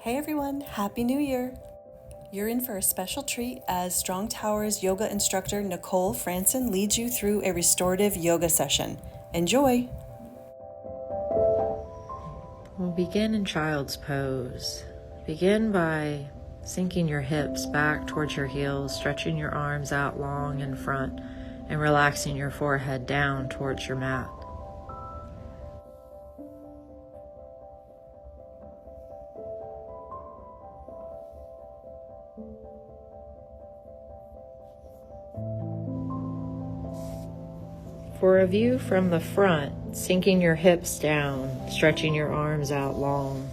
Hey everyone, Happy New Year! You're in for a special treat as Strong Towers yoga instructor Nicole Francen leads you through a restorative yoga session. Enjoy! We'll begin in child's pose. Begin by sinking your hips back towards your heels, stretching your arms out long in front, and relaxing your forehead down towards your mat. For a view from the front, sinking your hips down, stretching your arms out long.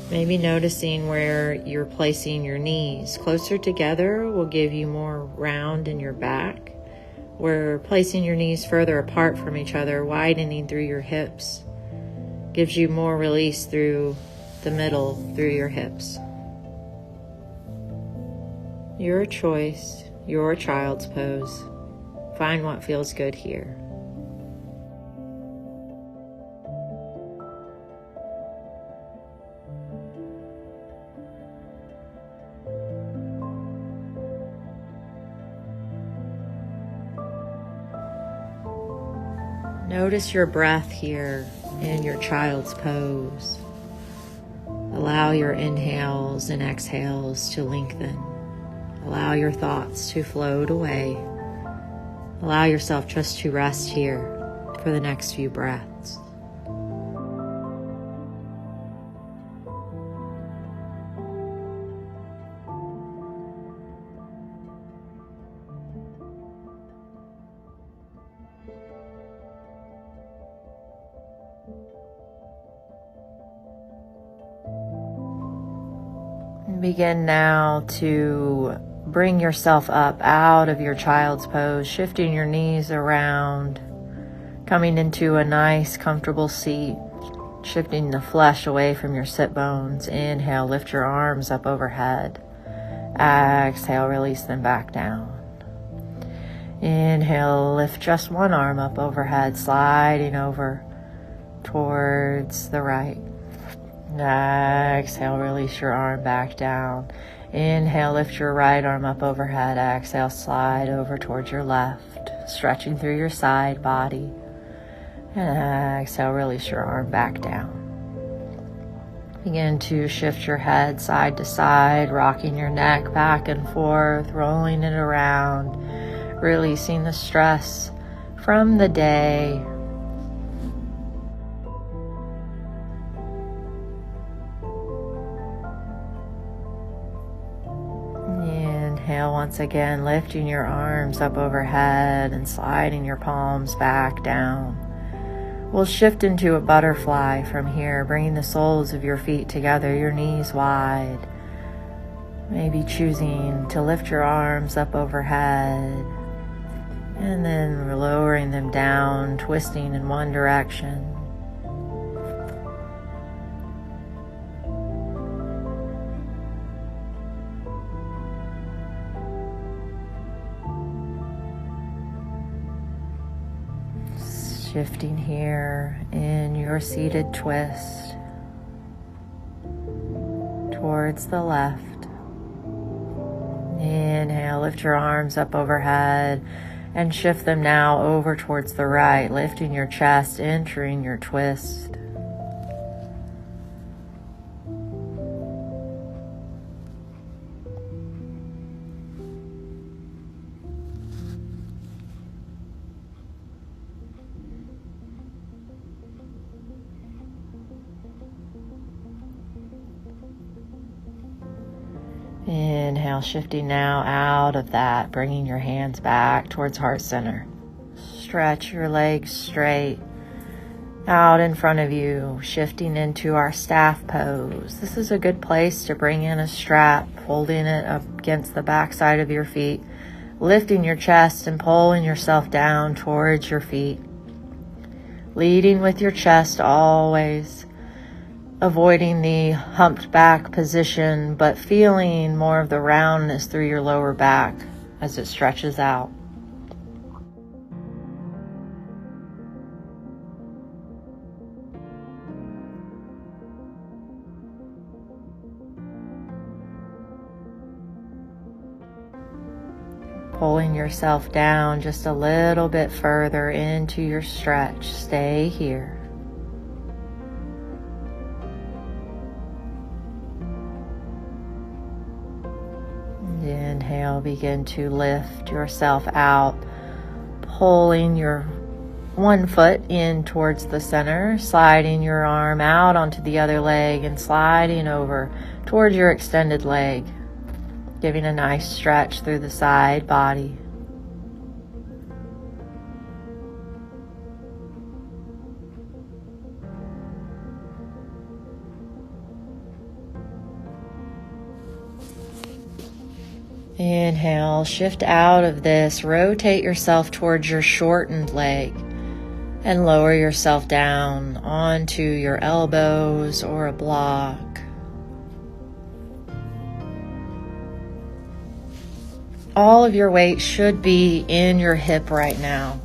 Maybe noticing where you're placing your knees. Closer together will give you more round in your back. Where placing your knees further apart from each other, widening through your hips, gives you more release through the middle, through your hips. Your choice, your child's pose. Find what feels good here. Notice your breath here in your child's pose. Allow your inhales and exhales to lengthen. Allow your thoughts to float away. Allow yourself just to rest here for the next few breaths. Begin now to bring yourself up out of your child's pose, shifting your knees around, coming into a nice, comfortable seat, shifting the flesh away from your sit bones. Inhale, lift your arms up overhead. Exhale, release them back down. Inhale, lift just one arm up overhead, sliding over towards the right. Exhale, release your arm back down. Inhale, lift your right arm up overhead. Exhale, slide over towards your left, stretching through your side body. And exhale, release your arm back down. Begin to shift your head side to side, rocking your neck back and forth, rolling it around, releasing the stress from the day. Inhale once again, lifting your arms up overhead and sliding your palms back down. We'll shift into a butterfly from here, bringing the soles of your feet together, your knees wide. Maybe choosing to lift your arms up overhead and then lowering them down, twisting in one direction. Shifting here in your seated twist towards the left. Inhale, lift your arms up overhead and shift them now over towards the right, lifting your chest, entering your twist. Inhale, shifting now out of that, bringing your hands back towards heart center. Stretch your legs straight out in front of you, shifting into our staff pose. This is a good place to bring in a strap, holding it up against the back side of your feet, lifting your chest and pulling yourself down towards your feet. Leading with your chest always. Avoiding the humped back position, but feeling more of the roundness through your lower back as it stretches out. Pulling yourself down just a little bit further into your stretch. Stay here. And inhale, begin to lift yourself out, pulling your one foot in towards the center, sliding your arm out onto the other leg and sliding over towards your extended leg, giving a nice stretch through the side body. Inhale, shift out of this, rotate yourself towards your shortened leg and lower yourself down onto your elbows or a block. All of your weight should be in your hip right now.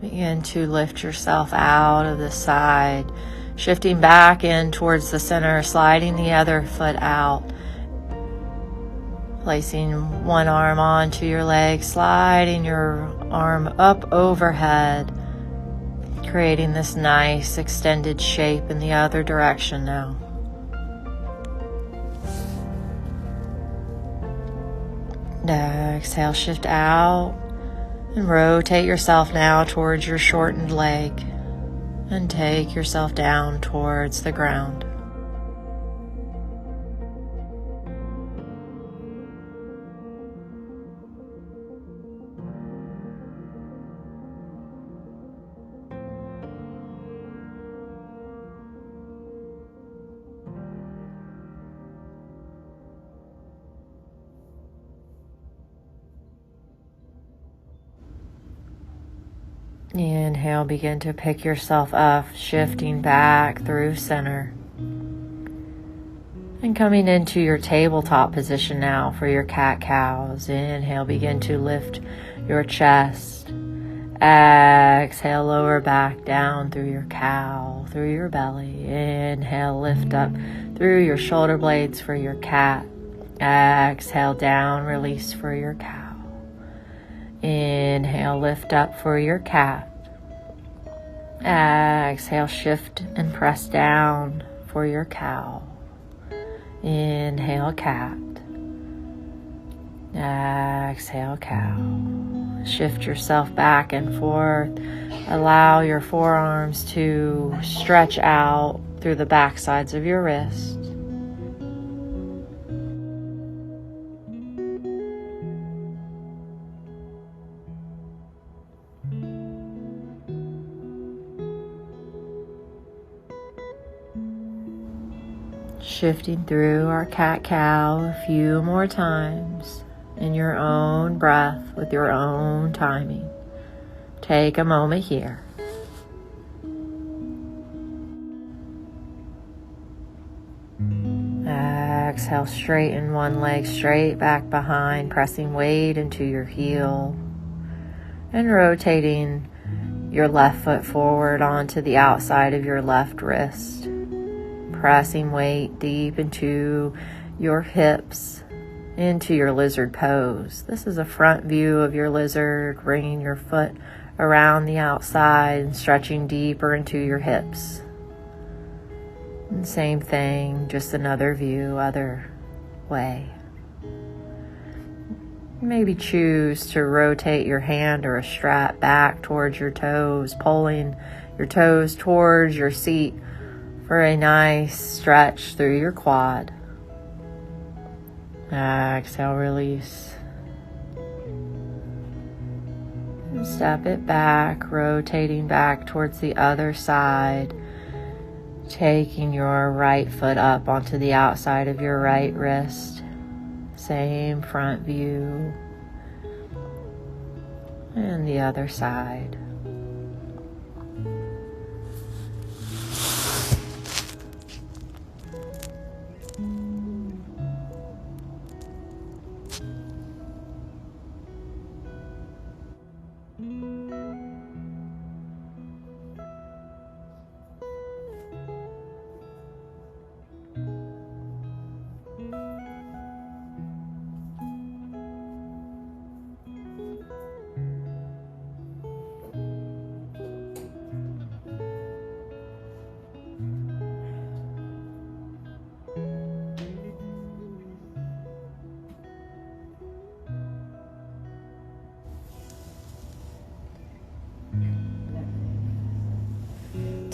Begin to lift yourself out of the side, shifting back in towards the center, sliding the other foot out, placing one arm onto your leg, sliding your arm up overhead, creating this nice extended shape in the other direction now. Exhale, shift out. And rotate yourself now towards your shortened leg and take yourself down towards the ground. Inhale, begin to pick yourself up, shifting back through center. And coming into your tabletop position now for your cat-cows. Inhale, begin to lift your chest. Exhale, lower back down through your cow, through your belly. Inhale, lift up through your shoulder blades for your cat. Exhale, down, release for your cow. Inhale, lift up for your cat. Exhale, shift and press down for your cow. Inhale, cat. Exhale, cow. Shift yourself back and forth. Allow your forearms to stretch out through the back sides of your wrists. Shifting through our cat-cow a few more times in your own breath with your own timing. Take a moment here. Exhale, straighten one leg straight back behind, pressing weight into your heel and rotating your left foot forward onto the outside of your left wrist. Pressing weight deep into your hips, into your lizard pose. This is a front view of your lizard, bringing your foot around the outside and stretching deeper into your hips. And same thing, just another view, other way. Maybe choose to rotate your hand or a strap back towards your toes, pulling your toes towards your seat for a nice stretch through your quad. Exhale, release. And step it back, rotating back towards the other side, taking your right foot up onto the outside of your right wrist. Same front view. And the other side.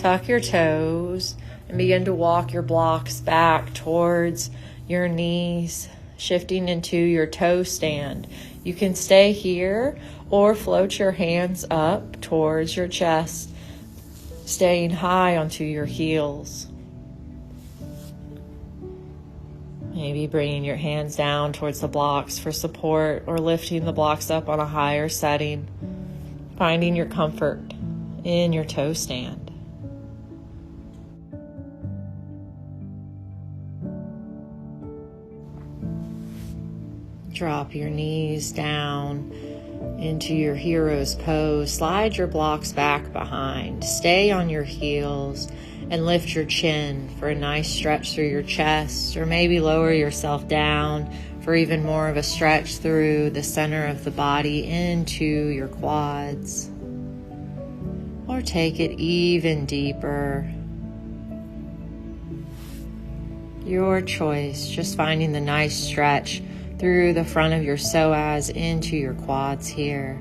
Tuck your toes and begin to walk your blocks back towards your knees, shifting into your toe stand. You can stay here or float your hands up towards your chest, staying high onto your heels. Maybe bringing your hands down towards the blocks for support or lifting the blocks up on a higher setting, finding your comfort in your toe stand. Drop your knees down into your hero's pose. Slide your blocks back behind. Stay on your heels and lift your chin for a nice stretch through your chest, or maybe lower yourself down for even more of a stretch through the center of the body into your quads. Or take it even deeper. Your choice, just finding the nice stretch through the front of your psoas into your quads here.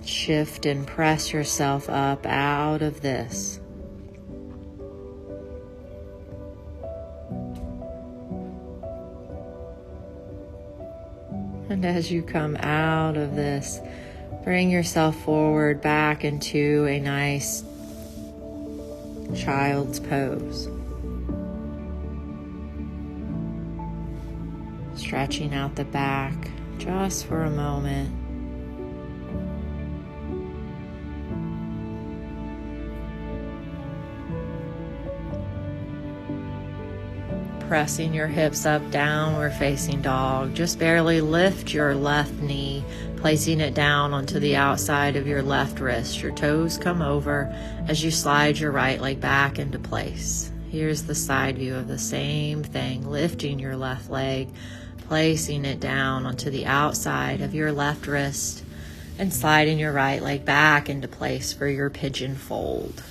Shift and press yourself up out of this. And as you come out of this, bring yourself forward back into a nice child's pose. Stretching out the back just for a moment. Pressing your hips up, downward facing dog. Just barely lift your left knee, placing it down onto the outside of your left wrist. Your toes come over as you slide your right leg back into place. Here's the side view of the same thing, lifting your left leg, placing it down onto the outside of your left wrist, and sliding your right leg back into place for your pigeon fold.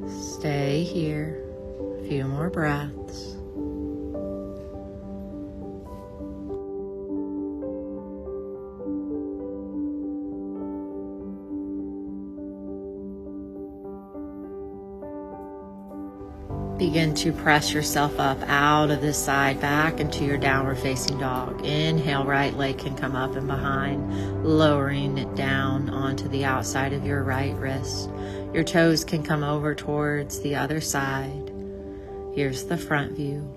Stay here, a few more breaths. Begin to press yourself up out of this side, back into your downward facing dog. Inhale, right leg can come up and behind, lowering it down onto the outside of your right wrist. Your toes can come over towards the other side. Here's the front view.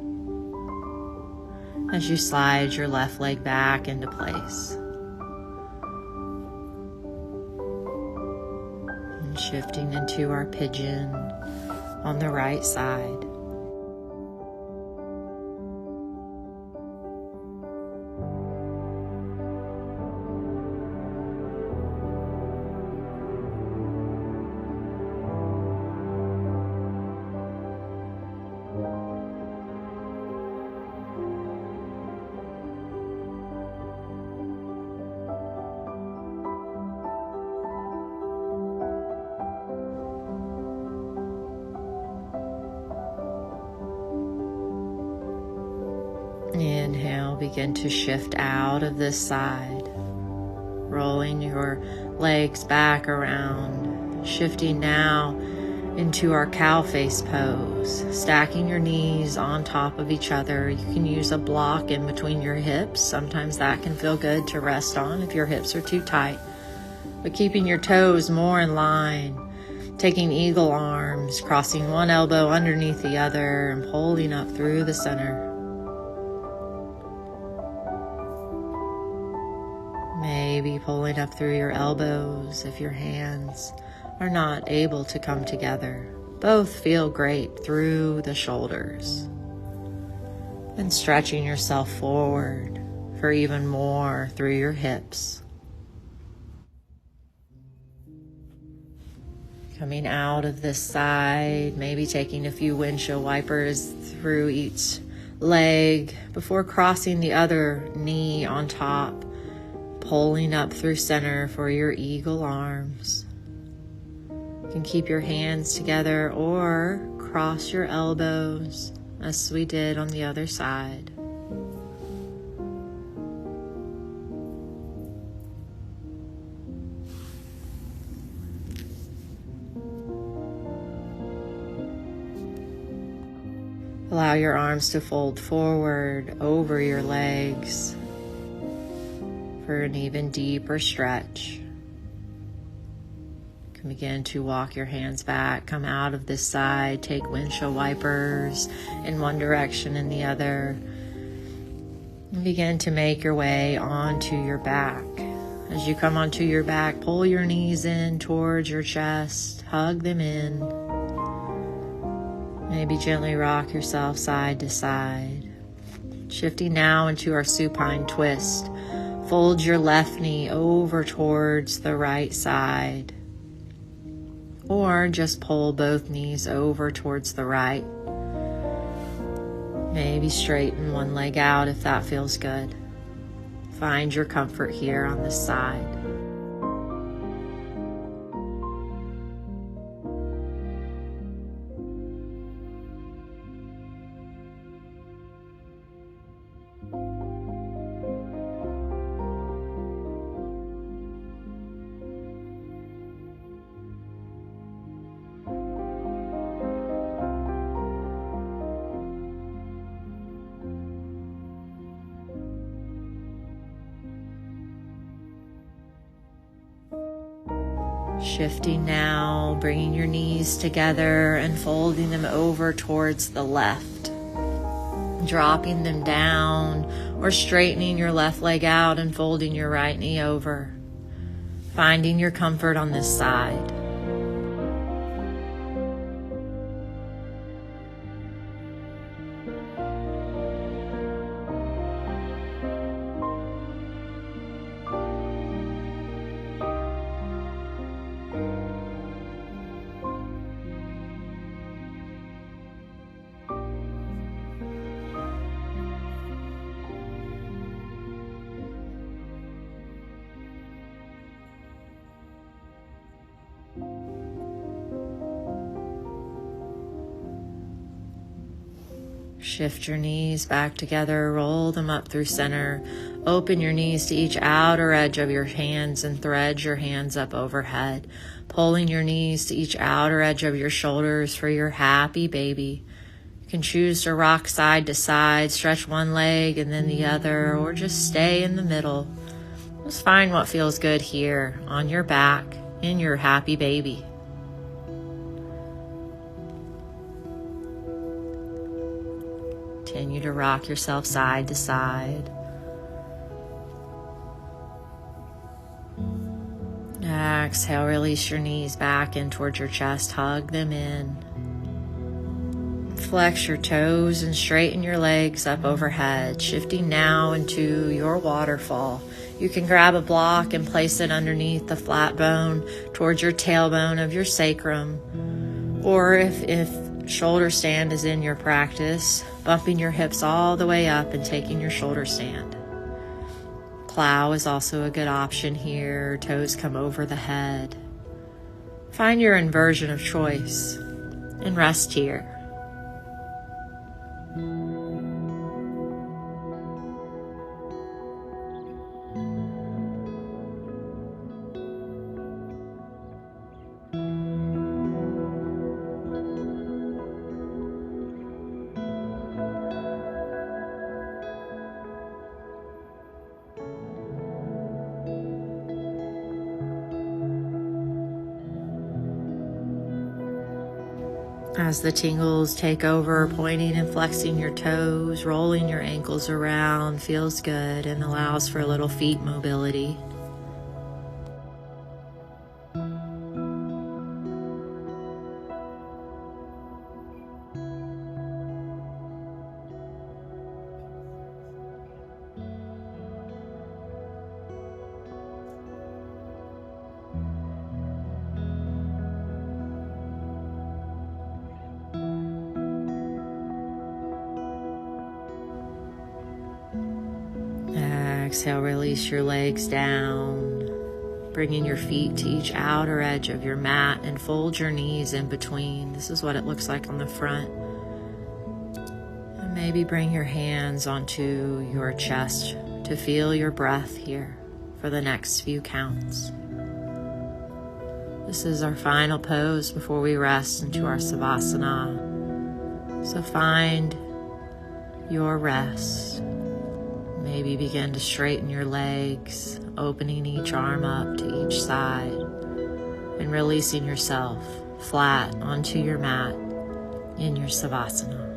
As you slide your left leg back into place. And shifting into our pigeon on the right side. Inhale, begin to shift out of this side, rolling your legs back around, shifting now into our cow face pose, stacking your knees on top of each other. You can use a block in between your hips. Sometimes that can feel good to rest on if your hips are too tight, but keeping your toes more in line, taking eagle arms, crossing one elbow underneath the other and pulling up through the center. Maybe pulling up through your elbows if your hands are not able to come together. Both feel great through the shoulders. And stretching yourself forward, for even more through your hips. Coming out of this side, maybe taking a few windshield wipers through each leg before crossing the other knee on top, pulling up through center for your eagle arms. You can keep your hands together or cross your elbows as we did on the other side. Allow your arms to fold forward over your legs for an even deeper stretch. You can begin to walk your hands back, come out of this side, take windshield wipers in one direction and the other, and begin to make your way onto your back. As you come onto your back, pull your knees in towards your chest, hug them in. Maybe gently rock yourself side to side. Shifting now into our supine twist. Fold your left knee over towards the right side. Or just pull both knees over towards the right. Maybe straighten one leg out if that feels good. Find your comfort here on this side. Shifting now, bringing your knees together and folding them over towards the left. Dropping them down or straightening your left leg out and folding your right knee over. Finding your comfort on this side. Shift your knees back together, roll them up through center. Open your knees to each outer edge of your hands and thread your hands up overhead. Pulling your knees to each outer edge of your shoulders for your happy baby. You can choose to rock side to side, stretch one leg and then the other, or just stay in the middle. Just find what feels good here on your back in your happy baby. Continue to rock yourself side to side. Exhale, release your knees back in towards your chest. Hug them in. Flex your toes and straighten your legs up overhead. Shifting now into your waterfall. You can grab a block and place it underneath the flat bone towards your tailbone of your sacrum. Or if shoulder stand is in your practice, bumping your hips all the way up and taking your shoulder stand. Plow is also a good option here. Toes come over the head. Find your inversion of choice and rest here. As the tingles take over, pointing and flexing your toes, rolling your ankles around feels good and allows for a little feet mobility. Exhale, release your legs down, bringing your feet to each outer edge of your mat and fold your knees in between. This is what it looks like on the front. And maybe bring your hands onto your chest to feel your breath here for the next few counts. This is our final pose before we rest into our Savasana. So find your rest. Maybe begin to straighten your legs, opening each arm up to each side and releasing yourself flat onto your mat in your Savasana.